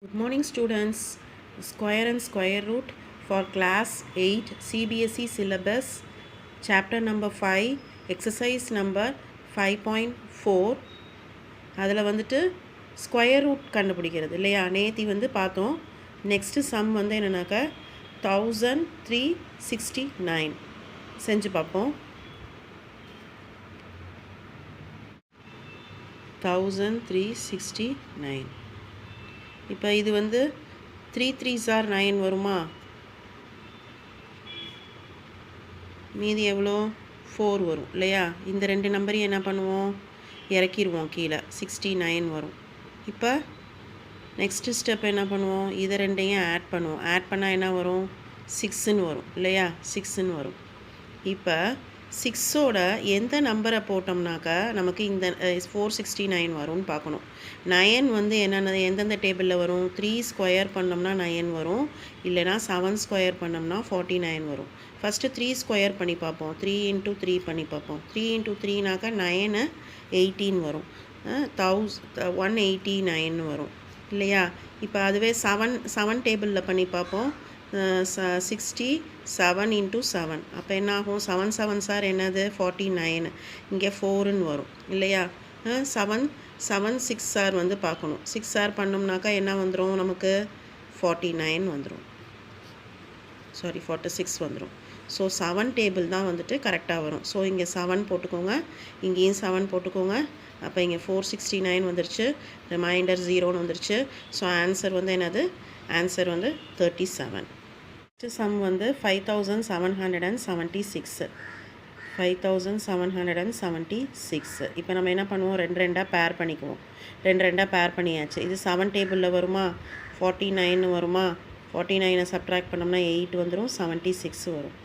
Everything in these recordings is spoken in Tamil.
Good morning students. Square and square root for class 8 CBSE syllabus chapter number 5 exercise number 5.4 அதில் வந்துட்டு ஸ்கொயர் ரூட் கண்டுபிடிக்கிறது இல்லையா நேத்தி வந்து பார்த்தோம். நெக்ஸ்ட்டு சம் வந்து என்னென்னாக்கா 1369 செஞ்சு பார்ப்போம். 1369 இப்போ இது வந்து 3 3s are 9 வருமா, மீதி எவ்வளோ 4 வரும் இல்லையா. இந்த ரெண்டு நம்பரையும் என்ன பண்ணுவோம், இறக்கிடுவோம் கீழே, 69 வரும். இப்போ நெக்ஸ்ட்டு ஸ்டெப் என்ன பண்ணுவோம், இதை ரெண்டையும் ஆட் பண்ணுவோம். ஆட் பண்ணால் என்ன வரும், 6ன்னு வரும் இல்லையா, 6ன்னு வரும். இப்போ 6ஓட எந்த நம்பரை போட்டோம்னாக்கா நமக்கு இந்த 469 வரும்னு பார்க்கணும். 9 வந்து என்னென்ன எந்தெந்த டேபிளில் வரும், 3 ஸ்கொயர் பண்ணோம்னா 9 வரும், இல்லைனா 7 ஸ்கொயர் பண்ணோம்னா 49 வரும். ஃபஸ்ட்டு 3 ஸ்கொயர் பண்ணி பார்ப்போம். 3 × 3 பண்ணி பார்ப்போம். 3 × 3நாக்கா 9 18 வரும், 189 வரும் இல்லையா. இப்போ அதுவே 7 டேபிளில் பண்ணி பார்ப்போம். 67 × 7 அப்போ என்ன ஆகும், 7 7s are என்னது 49, இங்கே 4ன்னு வரும் இல்லையா. 7 6 ஆர் வந்து பார்க்கணும். 6 ஆர் பண்ணோம்னாக்கா என்ன வந்துடும், நமக்கு 49 வந்துடும், சாரி 46 வந்துடும். ஸோ 7 டேபிள் தான் வந்துட்டு கரெக்டாக வரும். ஸோ இங்கே 7 போட்டுக்கோங்க, இங்கேயும் 7 போட்டுக்கோங்க. அப்போ இங்கே 469 வந்துருச்சு, ரிமைண்டர் 0ன்னு வந்துருச்சு. ஸோ ஆன்சர் வந்து என்னது, ஆன்சர் வந்து 37. சம் வந்து 5776 5776. இப்போ நம்ம என்ன பண்ணுவோம், ரெண்டாக பேர் பண்ணிக்குவோம். ரெண்டாக பேர் பண்ணியாச்சு. இது 7 டேபிளில் வருமா, 49 வருமா, 49 சப்ட்ராக்ட் பண்ணோம்னா 8 வந்துடும், 76 வரும்.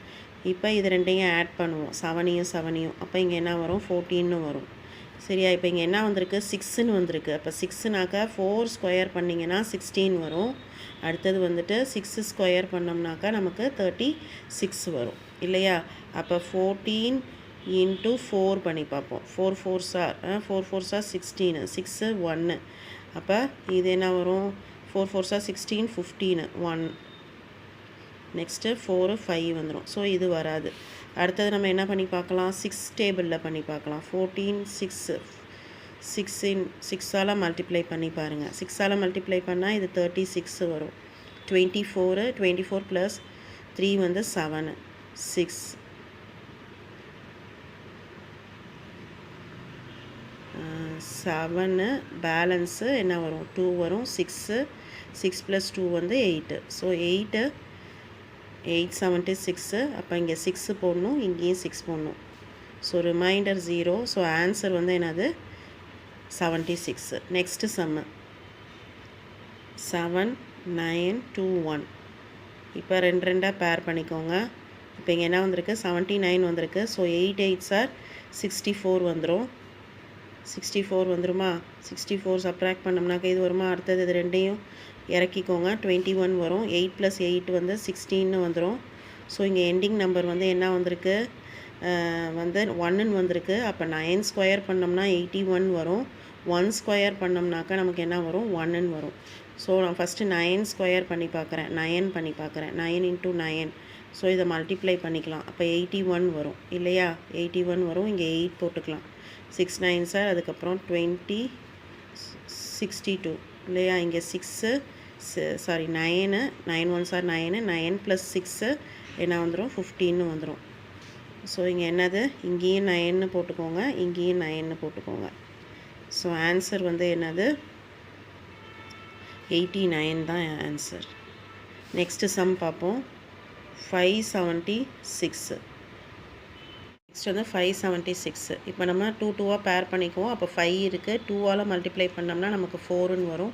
இப்போ இது ரெண்டையும் ஆட் பண்ணுவோம், 7யும். அப்போ இங்கே என்ன வரும், 14ன்னு வரும் சரியா. இப்போ இங்கே என்ன வந்திருக்கு, 6ன்னு வந்திருக்கு. அப்போ 6நாக்கா 4 ஸ்கொயர் பண்ணிங்கன்னா 16 வரும். அடுத்தது வந்துட்டு 6 ஸ்கொயர் பண்ணோம்னாக்கா நமக்கு 36 வரும் இல்லையா. அப்போ 14 × 4 பண்ணி பார்ப்போம். 4 4s are 16, 6 1. அப்போ இது என்ன வரும், 4 4s are 16, 15 1. நெக்ஸ்ட்டு 4 5 வந்துடும். ஸோ இது வராது. அடுத்தது நம்ம என்ன பண்ணி பார்க்கலாம், 6 டேபிளில் பண்ணி பார்க்கலாம். 14 6ஆல் மல்டிப்ளை பண்ணி பாருங்கள். 6ஆல் மல்டிப்ளை பண்ணால் இது 36 வரும். 24 + 3 வந்து 7 6 7 பேலன்ஸு என்ன வரும், 2 வரும். 6 + 2 வந்து 8. ஸோ 8 76. அப்போ இங்கே 6 போடணும், இங்கேயும் 6 போடணும். So remainder 0. ஸோ ஆன்சர் வந்து என்னது 76. நெக்ஸ்ட்டு சம்மு 7 9 2 1. இப்போ ரெண்டாக பேர் பண்ணிக்கோங்க. இப்போ இங்கே என்ன வந்திருக்கு, 79 வந்திருக்கு. ஸோ 8 8s are 64 வந்துடும். 64 வந்துருமா. 64 சப்ட்ராக்ட் பண்ணோம்னாக்கா இது வருமா. அடுத்தது இது ரெண்டையும் இறக்கிக்கோங்க, 21 வரும். 8 + 8 வந்து 16ன்னு வந்துடும். ஸோ இங்கே எண்டிங் நம்பர் வந்து என்ன வந்திருக்கு, வந்து 1ன்னு வந்திருக்கு. அப்போ 9 ஸ்கொயர் பண்ணோம்னா 81 வரும். 1 ஸ்கொயர் பண்ணோம்னாக்கா நமக்கு என்ன வரும், 1ன்னு வரும். ஸோ நான் ஃபஸ்ட்டு 9 ஸ்கொயர் பண்ணி பார்க்குறேன், 9 பண்ணி பார்க்குறேன். 9 × 9. ஸோ இதை மல்டிப்ளை பண்ணிக்கலாம். அப்போ 81 வரும் இல்லையா. 81 வரும். இங்கே 8 போட்டுக்கலாம். 6 9s are அதுக்கப்புறம் 20 62 இல்லையா. இங்கே 9 9 1s are 9 9 + 6 என்ன வந்துடும், 15ன்னு வந்துடும். ஸோ இங்கே என்னது, இங்கேயும் 9ன்னு போட்டுக்கோங்க, இங்கேயும் 9ன்னு போட்டுக்கோங்க. ஸோ ஆன்சர் வந்து என்னது 89 தான் ஆன்சர். நெக்ஸ்ட்டு சம் பார்ப்போம். 576. நெக்ஸ்ட் வந்து 576. இப்போ நம்ம 2 2ஆக பேர் பண்ணிக்குவோம். அப்போ 5 இருக்குது, 2ஆல் மல்டிப்ளை பண்ணோம்னா நமக்கு 4ன்னு வரும்.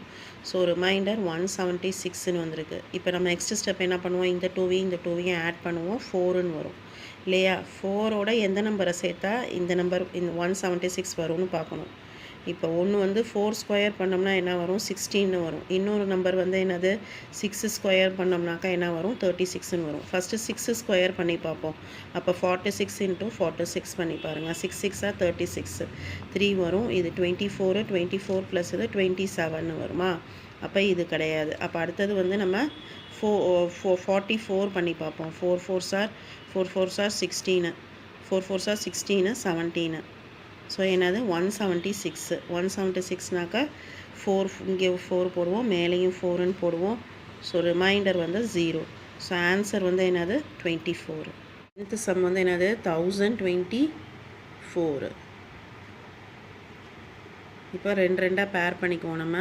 ஸோ ரிமைண்டர் 176ன்னு வந்திருக்கு. இப்போ நம்ம நெக்ஸ்ட் ஸ்டெப் என்ன பண்ணுவோம், இந்த 2வையும் ஆட் பண்ணுவோம், 4ன்னு வரும் இல்லையா. 4ஓட எந்த நம்பரை சேர்த்தா இந்த நம்பர் இந்த 176 வரும்னு பார்க்கணும். இப்போ ஒன்று வந்து 4 ஸ்கொயர் பண்ணோம்னா என்ன வரும், 16ன்னு வரும். இன்னொரு நம்பர் வந்து என்னது, 6 ஸ்கொயர் பண்ணோம்னாக்கா என்ன வரும், 36ன்னு வரும். ஃபஸ்ட்டு 6 ஸ்கொயர் பண்ணி பார்ப்போம். அப்போ 46 × 46 பண்ணி பாருங்கள். 6 6 are 36, 3 வரும். இது 24 + இது 27 வருமா. அப்போ இது கிடையாது. அப்போ அடுத்தது வந்து நம்ம 44 பண்ணி பார்ப்போம். 4 4s are 16, 4 4s are 16, 17. So என்னது 176. 176னாக்கா 4 இங்கே 4 போடுவோம், மேலேயும் 4ன்னு போடுவோம். ஸோ ரிமைண்டர் வந்து 0. ஸோ ஆன்சர் வந்து என்னது 24. அடுத்த சம் வந்து என்னது 1024. இப்போ 2 2 பேர் பண்ணிக்குவோம். நம்ம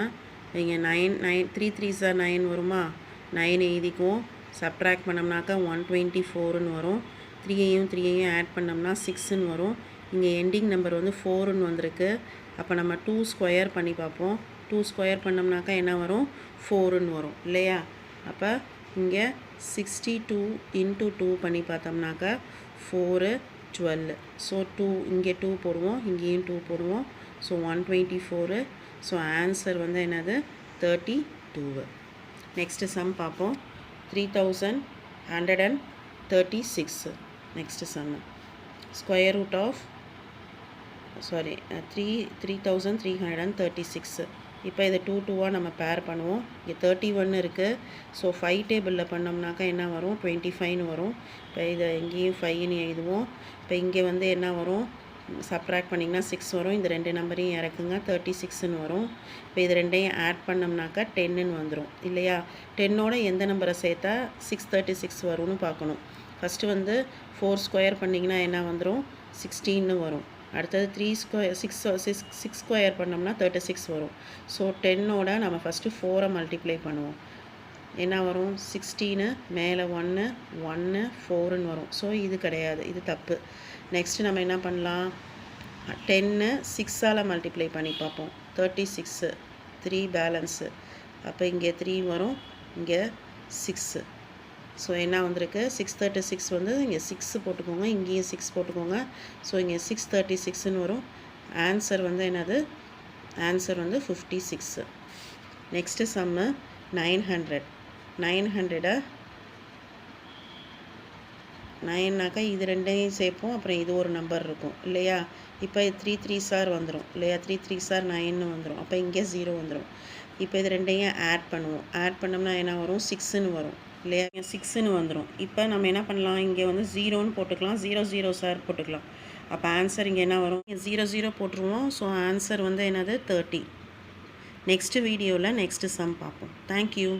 இங்கே 3 3s are 9 வருமா, 9 எழுதிக்குவோம். சப்ட்ராக்ட் பண்ணோம்னாக்கா 124ன்னு வரும். 3ஐயும் 3ஐயும் ஆட் பண்ணோம்னா 6ன்னு வரும். இங்கே எண்டிங் நம்பர் வந்து 4ன்னு வந்திருக்கு. அப்போ நம்ம 2 ஸ்கொயர் பண்ணி பார்ப்போம். 2 ஸ்கொயர் பண்ணோம்னாக்கா என்ன வரும், 4ன்னு வரும் இல்லையா. அப்போ இங்கே 62 × 2 பண்ணி பார்த்தோம்னாக்கா 4 12. ஸோ 2 இங்கே 2 போடுவோம், இங்கேயும் 2 போடுவோம். ஸோ 124. ஸோ ஆன்சர் வந்து என்னது 32. நெக்ஸ்ட்டு சம் பார்ப்போம். 3136. Next sum square root of 3336. இப்போ இதை 2 2வாக நம்ம பேர் பண்ணுவோம். இங்கே 31 இருக்குது. ஸோ 5 டேபிளில் பண்ணோம்னாக்கா என்ன வரும், 25ன்னு வரும். இப்போ இதை இங்கேயும் 5ன்னு எழுதுவோம். இப்போ இங்கே வந்து என்ன வரும், சப்ட்ராக்ட் பண்ணிங்கன்னா 6 வரும். இந்த 2 நம்பரையும் இறக்குங்க, 36ன்னு வரும். இப்போ இது ரெண்டையும் ஆட் பண்ணோம்னாக்கா 10ன்னு வந்துடும் இல்லையா. 10ஓட எந்த நம்பரை சேர்த்தா 636 வரும்னு பார்க்கணும். ஃபஸ்ட்டு வந்து 4 ஸ்கொயர் பண்ணிங்கன்னா என்ன வந்துடும், 16ன்னு வரும். அடுத்தது 3 ஸ்கொயர் 6 ஸ்கொயர் பண்ணோம்னா 36 வரும். ஸோ 10ஓட நம்ம ஃபஸ்ட்டு 4ஐ மல்டிப்ளை பண்ணுவோம். என்ன வரும், 16 மேலே 1 1 4ன்னு வரும். ஸோ இது கிடையாது, இது தப்பு. நெக்ஸ்ட்டு நம்ம என்ன பண்ணலாம், 10 6ஆல் மல்டிப்ளை பண்ணி பார்ப்போம். 36 3 பேலன்ஸு. அப்போ இங்கே 3 வரும், இங்கே 6. ஸோ என்ன வந்திருக்கு, 636 வந்து இங்கே 6 போட்டுக்கோங்க, இங்கேயும் 6 போட்டுக்கோங்க. ஸோ இங்கே 636ன்னு வரும். ஆன்சர் வந்து என்னது, ஆன்சர் வந்து 56. நெக்ஸ்ட்டு சம்மு 900. 900 9னாக்கா இது ரெண்டையும் சேர்ப்போம், அப்புறம் இது ஒரு நம்பர் இருக்கும் இல்லையா. இப்போ 3 3s are வந்துடும் இல்லையா, 3 3s are 9ன்னு வந்துடும். அப்போ இங்கே 0 வந்துடும். இப்போ இது ரெண்டையும் ஆட் பண்ணுவோம். ஆட் பண்ணோம்னா என்ன வரும், 6ன்னு வரும் இல்லையா, 6ன்னு வந்துடும். இப்போ நம்ம என்ன பண்ணலாம், இங்கே வந்து 0ன்னு போட்டுக்கலாம், 0 0s are போட்டுக்கலாம். அப்போ ஆன்சர் இங்கே என்ன வரும், 0 0 போட்டுருவோம். ஸோ ஆன்சர் வந்து என்னது 30. நெக்ஸ்ட்டு வீடியோவில் நெக்ஸ்ட்டு சம் பார்ப்போம். தேங்க்யூ.